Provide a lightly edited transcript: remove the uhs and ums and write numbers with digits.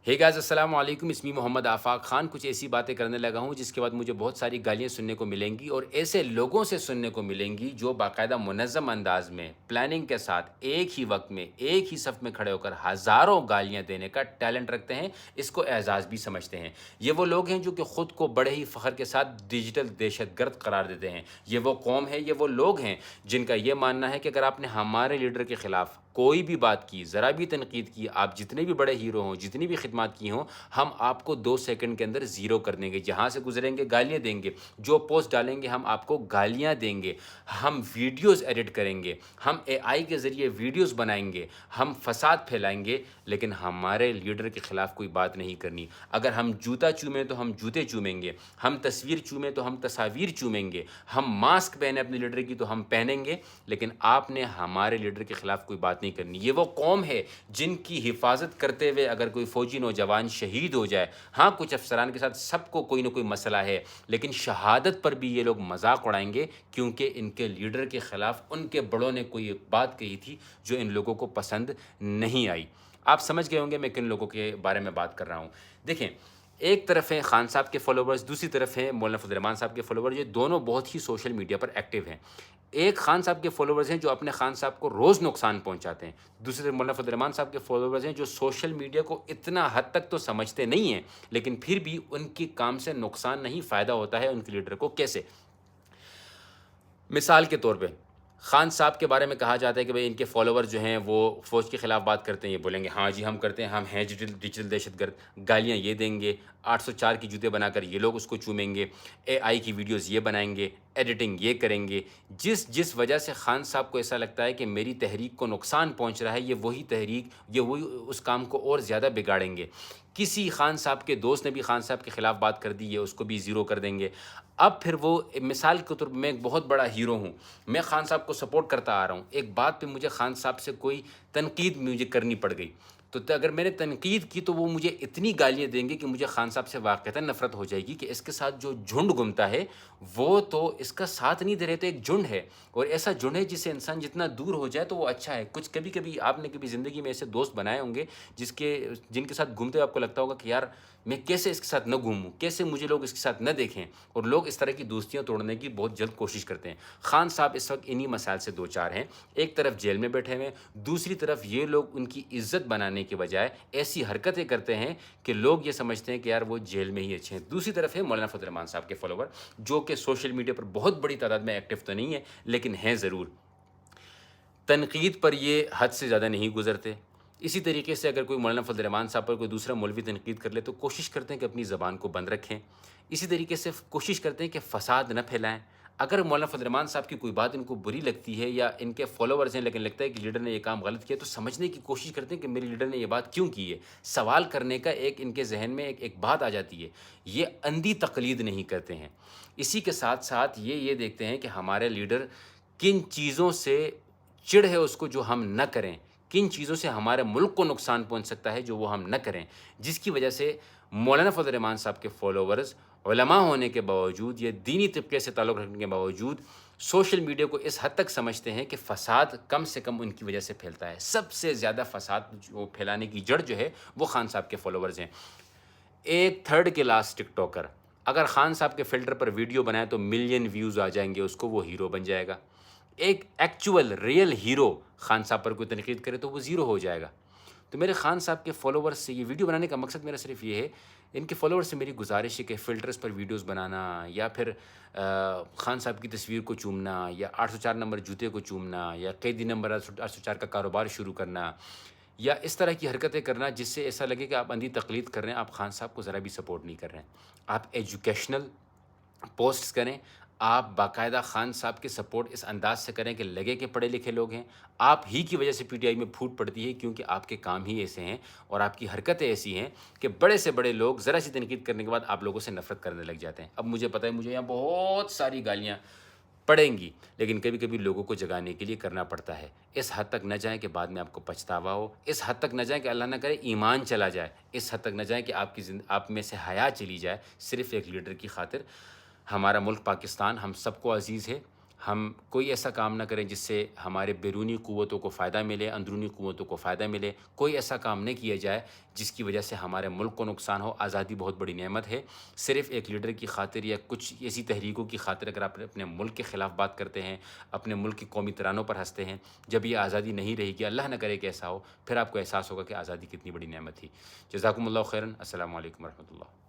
Hey guys अस्सलाम वालेकुम, इसमी मोहम्मद आफ़ाक ख़ान कुछ ऐसी बातें करने लगा हूँ जिसके बाद मुझे बहुत सारी गालियाँ सुनने को मिलेंगी और ऐसे लोगों से सुनने को मिलेंगी जो बाकायदा मुनज़्ज़म अंदाज़ में प्लानिंग के साथ एक ही वक्त में एक ही सफ़ में खड़े होकर हज़ारों गालियाँ देने का टैलेंट रखते हैं, इसको एज़ाज़ भी समझते हैं। ये वो लोग हैं जो कि ख़ुद को बड़े ही फ़ख्र के साथ डिजिटल दहशतगर्द करार देते हैं। ये वो कौम है, ये वो लोग हैं जिनका ये मानना है कि अगर आपने हमारे लीडर के ख़िलाफ़ कोई भी बात की, ज़रा भी तनकीद की, आप जितने भी बड़े हीरो हों, जितनी भी खिदमत की हों, हम आपको 2 सेकंड के अंदर ज़ीरो कर देंगे। जहाँ से गुज़रेंगे गालियाँ देंगे, जो पोस्ट डालेंगे हम आपको गालियाँ देंगे, हम वीडियोज़ एडिट करेंगे, हम एआई के ज़रिए वीडियोज़ बनाएँगे, हम फ़साद फैलाएँगे, लेकिन हमारे लीडर के ख़िलाफ़ कोई बात नहीं करनी। अगर हम जूता चूमें तो हम जूते चूमेंगे, हम तस्वीर चूमें तो हम तस्वीर चूमेंगे, हम मास्क पहने अपने लीडर की तो हम पहनेंगे, लेकिन आपने हमारे लीडर के ख़िलाफ़ कोई बात नहीं करनी। ये वो कौम है जिनकी हिफाजत करते हुए अगर कोई फ़ौजी नौजवान शहीद हो जाए, हाँ, कुछ अफ़सरान के साथ सबको कोई ना कोई मसला है, लेकिन शहादत पर भी ये लोग मज़ाक उड़ाएँगे क्योंकि इनके लीडर के ख़िलाफ़ उनके बड़ों ने कोई एक बात कही थी जो इन लोगों को पसंद नहीं आई। आप समझ गए होंगे मैं किन लोगों के बारे में बात कर रहा हूँ। देखें, एक तरफ हैं खान साहब के फ़ॉलोवर्स, दूसरी तरफ हैं मौलाना फजल रहमान साहब के फ़ॉलोवर्स, ये दोनों बहुत ही सोशल मीडिया पर एक्टिव हैं। एक खान साहब के फ़ॉलोवर्स हैं जो अपने खान साहब को रोज़ नुकसान पहुँचाते हैं। दूसरी तरफ मौलाना फजल रहमान साहब के फ़ॉलोवर्स हैं जो सोशल मीडिया को इतना हद तक तो समझते नहीं हैं, लेकिन फिर भी उनके काम से नुकसान नहीं, फ़ायदा होता है उनके लीडर को। कैसे? मिसाल के तौर पे खान साहब के बारे में कहा जाता है कि भाई इनके फॉलोवर जो हैं वो फ़ौज के ख़िलाफ़ बात करते हैं, ये बोलेंगे हाँ जी हम करते हैं, हम हैं डिजिटल दहशतगर्द। गालियाँ ये देंगे, 804 की जूते बनाकर ये लोग उसको चूमेंगे, एआई की वीडियोज़ ये बनाएँगे, एडिटिंग ये करेंगे। जिस जिस वजह से खान साहब को ऐसा लगता है कि मेरी तहरीक को नुकसान पहुँच रहा है, ये वही उस काम को और ज़्यादा बिगाड़ेंगे। किसी खान साहब के दोस्त ने भी खान साहब के ख़िलाफ़ बात कर दी, ये उसको भी ज़ीरो कर देंगे। अब फिर वो मिसाल के तौर पे मैं एक बहुत बड़ा हीरो हूँ, मैं खान साहब को सपोर्ट करता आ रहा हूँ। एक बात पे मुझे खान साहब से कोई तनकीद मुझे करनी पड़ गई, तो अगर मैंने तनकीद की तो वो मुझे इतनी गालियाँ देंगे कि मुझे खान साहब से वाक़ईतन नफ़रत हो जाएगी कि इसके साथ जो झुंड घूमता है, वो तो इसका साथ नहीं दे रहे, तो एक झुंड है और ऐसा झुंड है जिससे इंसान जितना दूर हो जाए तो वो अच्छा है। कुछ कभी-कभी आपने कभी ज़िंदगी में ऐसे दोस्त बनाए होंगे जिनके साथ घूमते हुए आपको लगता होगा कि यार मैं कैसे इसके साथ न घूमूँ, कैसे मुझे लोग इसके साथ न देखें, और लोग इस तरह की दोस्तियाँ तोड़ने की बहुत जल्द कोशिश करते हैं। खान साहब इस वक़्त इन्हीं मसाइल से दो-चार हैं। एक तरफ जेल में बैठे हुए हैं, दूसरी तरफ ये लोग उनकी इज़्ज़त बनाने के बजाय ऐसी हरकतें करते हैं कि लोग ये समझते हैं कि यार वो जेल में ही अच्छे हैं। दूसरी तरफ है मौलाना फजल रहमान साहब के फॉलोवर, जो कि सोशल मीडिया पर बहुत बड़ी तादाद में एक्टिव तो नहीं है, लेकिन हैं ज़रूर। तनकीद पर ये हद से ज़्यादा नहीं गुज़रते। इसी तरीके से अगर कोई मौलाना फजल रहमान साहब पर कोई दूसरा मौलवी तनकीद कर ले तो कोशिश करते हैं कि अपनी ज़बान को बंद रखें। इसी तरीके से कोशिश करते हैं कि फ़साद न फैलाएँ। अगर मौलाना फजल रहमान साहब की कोई बात इनको बुरी लगती है या इनके फॉलोवर्स हैं लेकिन लगता है कि लीडर ने ये काम गलत किया, तो समझने की कोशिश करते हैं कि मेरे लीडर ने ये बात क्यों की है। सवाल करने का एक इनके ज़हन में एक बात आ जाती है। ये अंधी तक़लीद नहीं करते हैं। इसी के साथ-साथ ये देखते हैं कि हमारे लीडर किन चीज़ों से चिढ़ है उसको जो हम न करें, किन चीज़ों से हमारे मुल्क को नुकसान पहुँच सकता है जो वो हम न करें, जिसकी वजह से मौलाना फजल रहमान साहब के फॉलोवर्स उलमा होने के बावजूद, ये दीनी तबके से ताल्लुक़ रखने के बावजूद सोशल मीडिया को इस हद तक समझते हैं कि फ़साद कम से कम उनकी वजह से फैलता है। सबसे ज़्यादा फ़साद जो फैलाने की जड़ जो है वो खान साहब के फॉलोवर्स हैं। एक थर्ड क्लास टिकटॉकर अगर खान साहब के फ़िल्टर पर वीडियो बनाए तो मिलियन व्यूज़ आ जाएँगे उसको, वो हीरो बन जाएगा। एक एक्चुअल रियल हीरो खान साहब पर कोई तनकीद करे तो वो ज़ीरो हो जाएगा। तो मेरे खान साहब के फॉलोवर्स से ये वीडियो बनाने का मकसद मेरा सिर्फ़ ये है, इनके फॉलोवर्स से मेरी गुज़ारिश है कि फ़िल्टर्स पर वीडियोज़ बनाना या फिर खान साहब की तस्वीर को चूमना या 804 नंबर जूते को चूमना या कैदी नंबर 804 का कारोबार शुरू करना या इस तरह की हरकतें करना जिससे ऐसा लगे कि आप अंधी तक़लीद कर रहे हैं, आप खान साहब को ज़रा भी सपोर्ट नहीं कर रहे हैं। आप एजुकेशनल पोस्ट्स करें, आप बाकायदा खान साहब के सपोर्ट इस अंदाज़ से करें कि लगे कि पढ़े लिखे लोग हैं। आप ही की वजह से पीटीआई में फूट पड़ती है क्योंकि आपके काम ही ऐसे हैं और आपकी हरकतें ऐसी हैं कि बड़े से बड़े लोग ज़रा सी तनकीद करने के बाद आप लोगों से नफ़रत करने लग जाते हैं। अब मुझे पता है मुझे यहाँ बहुत सारी गालियाँ पड़ेंगी, लेकिन कभी-कभी लोगों को जगाने के लिए करना पड़ता है। इस हद तक न जाएँ कि बाद में आपको पछतावा हो, इस हद तक न जाएँ कि अल्लाह ना करे ईमान चला जाए, इस हद तक न जाएँ कि आप में से हया चली जाए, सिर्फ़ एक लीडर की खातिर। हमारा मुल्क पाकिस्तान हम सबको अज़ीज़ है। ہم کوئی ایسا کام نہ کریں جس سے ہمارے بیرونی قوتوں کو فائدہ ملے، اندرونی قوتوں کو فائدہ ملے، کوئی ایسا کام نہیں کیا جائے جس کی وجہ سے ہمارے ملک کو نقصان ہو۔ آزادی بہت بڑی نعمت ہے، صرف ایک لیڈر کی خاطر یا کچھ ایسی تحریکوں کی خاطر اگر آپ اپنے ملک کے خلاف بات کرتے ہیں، اپنے ملک کی قومی ترانوں پر ہنستے ہیں، جب یہ آزادی نہیں رہے گی، اللہ نہ کرے کہ ایسا ہو، پھر آپ کو احساس ہوگا کہ آزادی کتنی بڑی نعمت تھی۔ جزاکم اللہ خیراً۔ السلام علیکم ورحمۃ اللہ۔